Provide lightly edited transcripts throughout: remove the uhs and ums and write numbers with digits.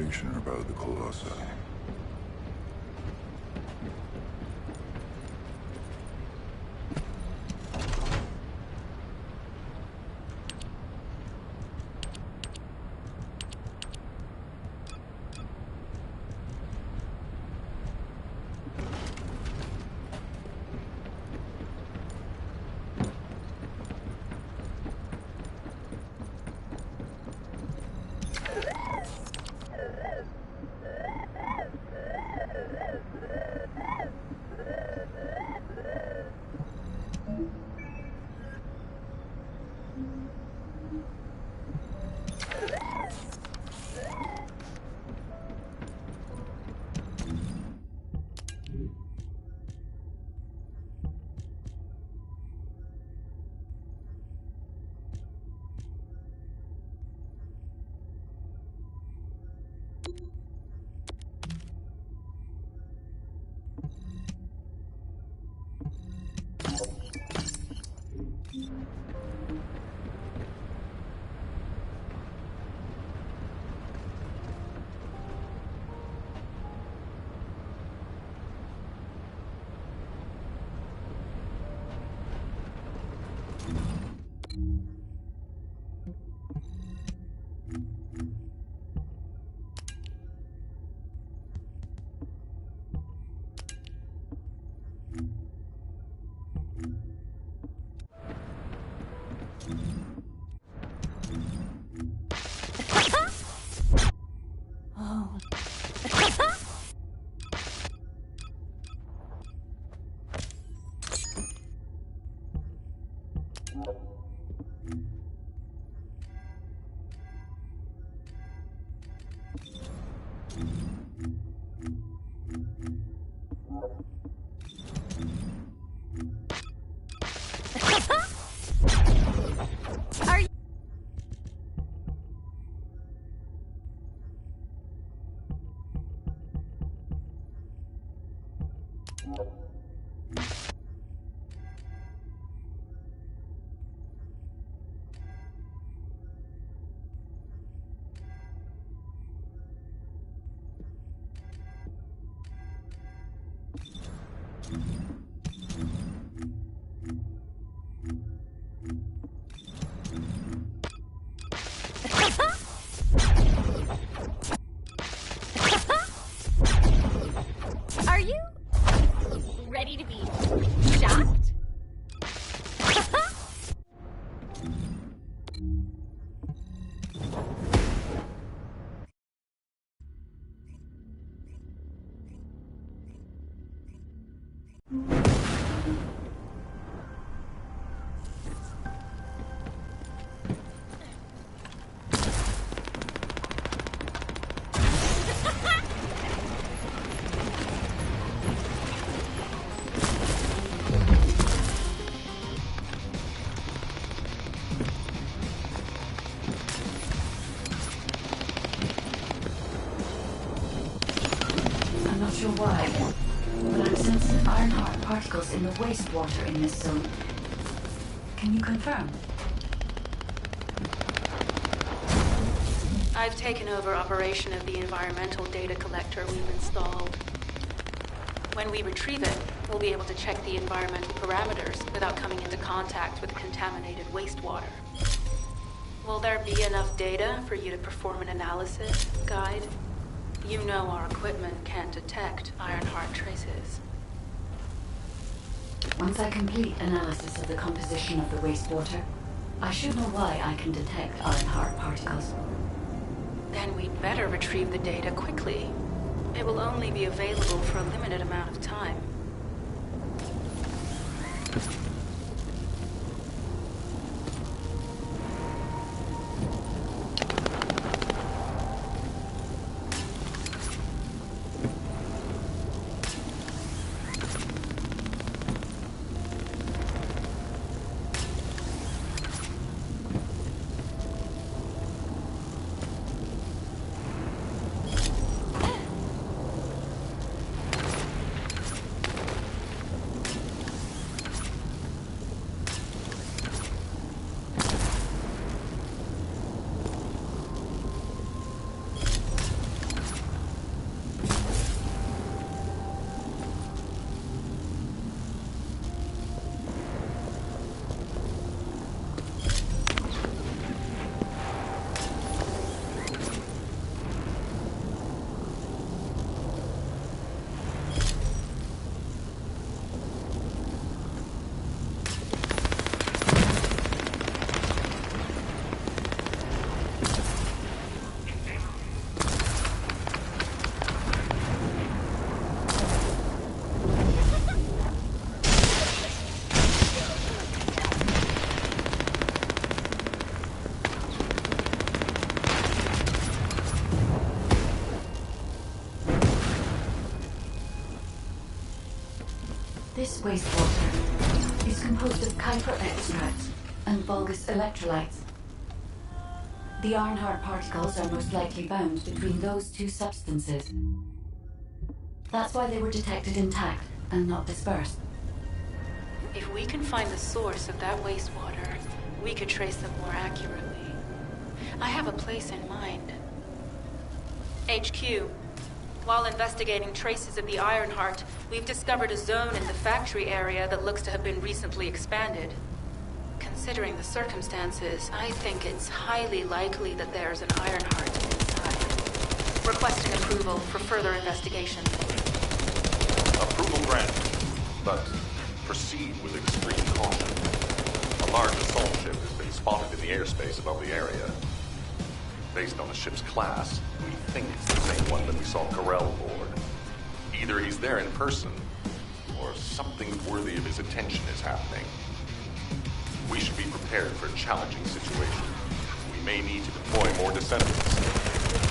information about the Colossi. Oh. Are you? Are you ready to be shocked? I'm not sure why, but I'm sensing Ironheart particles in the wastewater in this zone. Can you confirm? I've taken over operation of the environmental data collector we've installed. When we retrieve it, we'll be able to check the environmental parameters without coming into contact with contaminated wastewater. Will there be enough data for you to perform an analysis, Guide? You know our equipment can't detect Ironheart traces. Once I complete analysis of the composition of the wastewater, I should know why I can detect Ironheart particles. Then we'd better retrieve the data quickly. It will only be available for a limited amount of time. This wastewater is composed of Kuiper extracts and Vulgus electrolytes. The Ironheart particles are most likely bound between those two substances. That's why they were detected intact and not dispersed. If we can find the source of that wastewater, we could trace them more accurately. I have a place in mind. HQ. While investigating traces of the Ironheart, we've discovered a zone in the factory area that looks to have been recently expanded. Considering the circumstances, I think it's highly likely that there's an Ironheart inside. Requesting approval for further investigation. Approval granted, but proceed with extreme caution. A large assault ship has been spotted in the airspace above the area. Based on the ship's class, we think it's the same one that we saw Corell aboard. Either he's there in person, or something worthy of his attention is happening. We should be prepared for a challenging situation. We may need to deploy more descendants.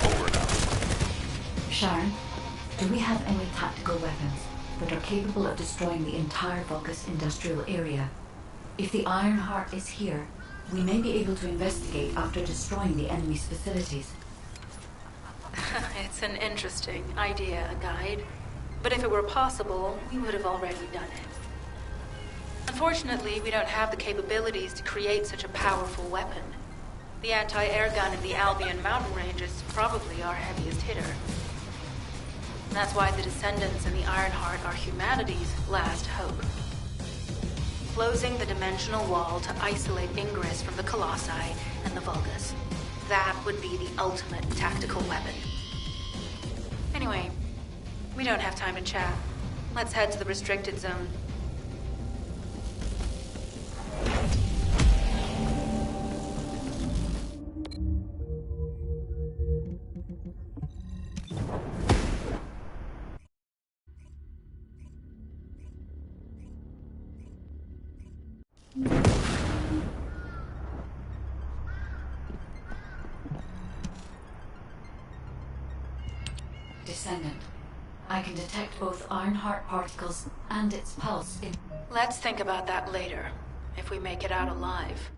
Over and out. Sharon, do we have any tactical weapons that are capable of destroying the entire Vulgus industrial area? If the Ironheart is here, we may be able to investigate after destroying the enemy's facilities. It's an interesting idea, Guide. But if it were possible, we would have already done it. Unfortunately, we don't have the capabilities to create such a powerful weapon. The anti-air gun in the Albion mountain range is probably our heaviest hitter. That's why the Descendants and the Ironheart are humanity's last hope. Closing the dimensional wall to isolate Ingress from the Colossi and the Vulgus. That would be the ultimate tactical weapon. Anyway, we don't have time to chat. Let's head to the restricted zone. Descendant, I can detect both Ironheart particles and its pulse in... Let's think about that later, if we make it out alive.